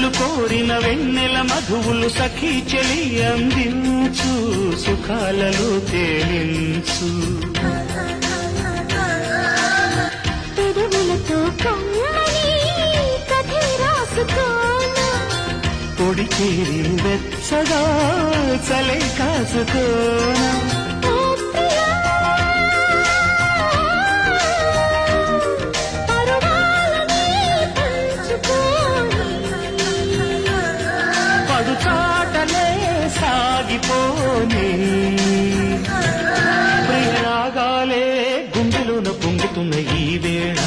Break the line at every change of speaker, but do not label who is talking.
మనసు కోరిన వెన్నెల మధువులు సఖీ చెలి అందించు సుఖాలలో తేలించు
పెదవులతో కమ్మని కథే రాసుకోనా
పొడి చేరి వెచ్చగా చలే కాసుకోనా పడుచాటలే సాగిపోని ప్రియరాగాలే గుండెలోన పొంగుతున్న ఈ వేళ